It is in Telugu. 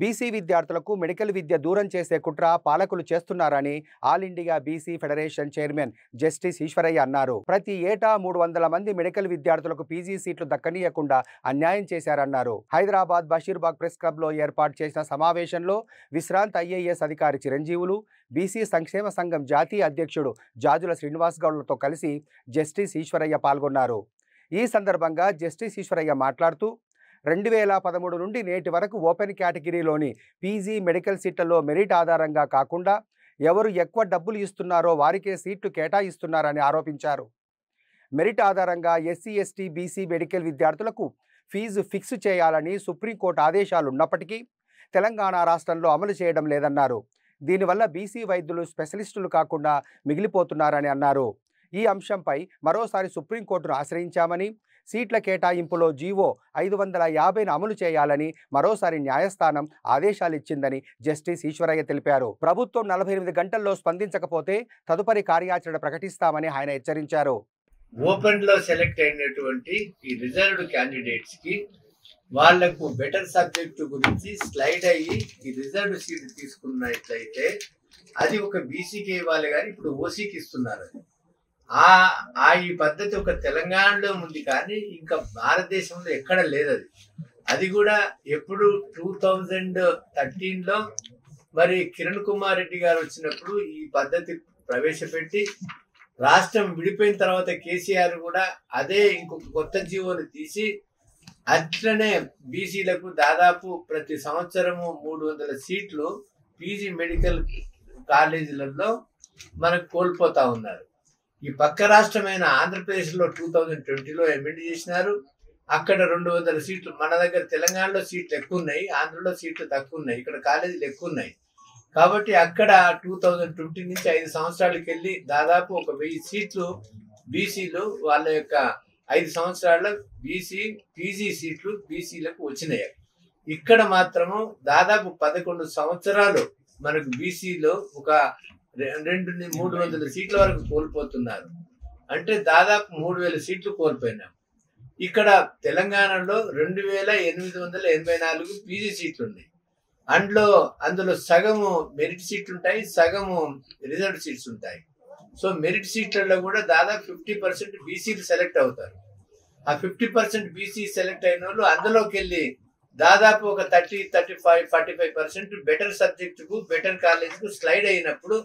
బీసీ విద్యార్థులకు మెడికల్ విద్య దూరం చేసే కుట్ర పాలకులు చేస్తున్నారని all India BC federation chairman justice Eswaraiah అన్నారు. ప్రతి ఏటా 300 మంది మెడికల్ విద్యార్థులకు పీజీ సీట్లు దక్కనీయకుండా అన్యాయం చేశారన్నారు. హైదరాబాద్ బషీర్బాగ్ ప్రెస్ క్లబ్లో ఏర్పాటు చేసిన సమావేశంలో విశ్రాంత ఐఏఎస్ అధికారి చిరంజీవులు, బీసీ సంక్షేమ సంఘం జాతీయ అధ్యక్షుడు జాజుల శ్రీనివాస్ గౌడ్లతో కలిసి జస్టిస్ ఈశ్వరయ్య పాల్గొన్నారు. ఈ సందర్భంగా జస్టిస్ ఈశ్వరయ్య మాట్లాడుతూ 2013 నుండి నేటి వరకు ఓపెన్ కేటగిరీలోని పీజీ మెడికల్ సీట్లలో మెరిట్ ఆధారంగా కాకుండా ఎవరు ఎక్కువ డబ్బులు ఇస్తున్నారో వారికే సీట్లు కేటాయిస్తున్నారని ఆరోపించారు. మెరిట్ ఆధారంగా ఎస్సీ, ఎస్టీ, బీసీ మెడికల్ విద్యార్థులకు ఫీజు ఫిక్స్ చేయాలని సుప్రీంకోర్టు ఆదేశాలు ఉన్నప్పటికీ తెలంగాణ రాష్ట్రంలో అమలు చేయడం లేదన్నారు. దీనివల్ల బీసీ వైద్యులు స్పెషలిస్టులు కాకుండా మిగిలిపోతున్నారని అన్నారు. ఈ అంశంపై మరోసారి సుప్రీంకోర్టును ఆశ్రయించామని, సీట్ల కేటాయింపులో జీవో 550ను అమలు చేయాలని మరోసారి న్యాయస్థానం ఆదేశాలు ఇచ్చిందని జస్టిస్ ఈశ్వరయ్య తెలిపారు. ప్రభుత్వం 48 గంటల్లో స్పందించకపోతే తదుపరి కార్యాచరణ ప్రకటిస్తామని ఆయన హెచ్చరించారు. ఓపెన్ లో సెలెక్ట్ అయినటువంటి ఈ రిజర్వ్డ్ క్యాండిడేట్స్ కి వాళ్లకు బెటర్ సబ్జెక్టు గురించి స్లైడ్ అయ్యి ఈ రిజర్వ్డ్ సీట్ తీసుకున్నట్లయితే అది ఒక బీసీకి ఇవ్వాలి, కానీ ఇప్పుడు ఓసీకి ఇస్తున్నారు. ఈ పద్ధతి ఒక తెలంగాణలో ఉంది, కానీ ఇంకా భారతదేశంలో ఎక్కడ లేదు. అది కూడా ఎప్పుడు 2013లో మరి కిరణ్ కుమార్ రెడ్డి గారు వచ్చినప్పుడు ఈ పద్ధతి ప్రవేశపెట్టి రాష్ట్రం విడిపోయిన తర్వాత కేసీఆర్ కూడా అదే ఇంకొక కొత్త జీవోని తీసి అట్లనే బీసీలకు దాదాపు ప్రతి సంవత్సరము 300 సీట్లు పీజీ మెడికల్ కాలేజీలలో మనకు కోల్పోతా ఉన్నారు. ఈ పక్క రాష్ట్రమైన ఆంధ్రప్రదేశ్లో 2020లో ఎమెండ్ చేసినారు. అక్కడ 200 సీట్లు, మన దగ్గర తెలంగాణలో సీట్లు ఎక్కువ ఉన్నాయి, ఆంధ్రలో సీట్లు తక్కువ ఉన్నాయి, ఇక్కడ కాలేజీలు ఎక్కువ ఉన్నాయి. కాబట్టి అక్కడ 2020 నుంచి 5 సంవత్సరాలకు వెళ్ళి దాదాపు ఒక 1000 సీట్లు బీసీలు వాళ్ళ యొక్క 5 సంవత్సరాల పీజీ సీట్లు బీసీలకు వచ్చినాయి. ఇక్కడ మాత్రము దాదాపు 11 సంవత్సరాలు మనకు బీసీలో ఒక 200-300 సీట్ల వరకు కోల్పోతున్నారు. అంటే దాదాపు 3000 సీట్లు కోల్పోయినాం. ఇక్కడ తెలంగాణలో 2884 పీజీ సీట్లు ఉన్నాయి. అందులో సగము మెరిట్ సీట్లు ఉంటాయి, సగము రిజర్వ్డ్ సీట్స్ ఉంటాయి. సో మెరిట్ సీట్లలో కూడా దాదాపు 50% బీసీలు సెలెక్ట్ అవుతారు. ఆ 50% బీసీ సెలెక్ట్ అయిన వాళ్ళు అందులోకి వెళ్ళి దాదాపు ఒక 30-35-45% బెటర్ సబ్జెక్టుకు బెటర్ కాలేజ్కు స్లైడ్ అయినప్పుడు